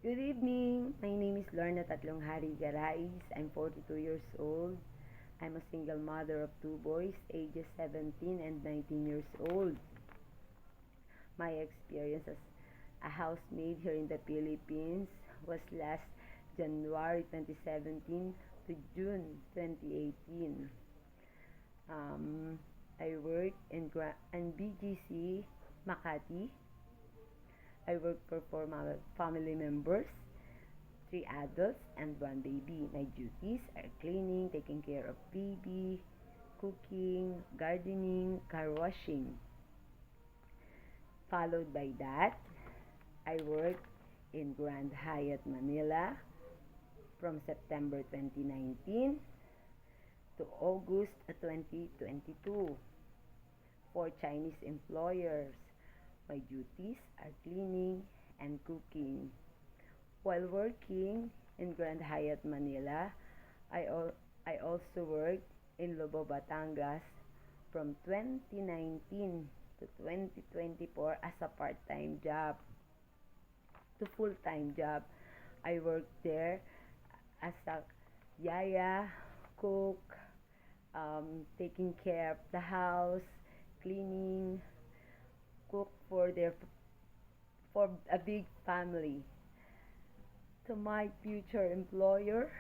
Good evening. My name is Lorna Tatlonghari Garais. I'm 42 years old. I'm a single mother of two boys, ages 17 and 19 years old. My experience as a housemaid here in the Philippines was last January 2017 to June 2018. I work in BGC Makati. I work for four family members, three adults and one baby. My duties are cleaning, taking care of baby, cooking, gardening, car washing. Followed by that, I work in Grand Hyatt Manila from September 2019 to August 2022 for Chinese employers. My duties are cleaning and cooking. While working in Grand Hyatt Manila, I also worked in Lobo, Batangas from 2019 to 2024 as a part-time job to full-time job. I worked there as a yaya, cook, taking care of the house, cleaning, cook for a big family. To my future employer,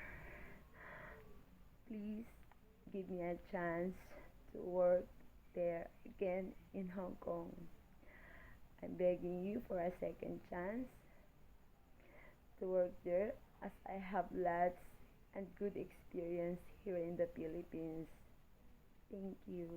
please give me a chance to work there again in Hong Kong. I'm begging you for a second chance to work there as I have lots and good experience here in the Philippines. Thank you.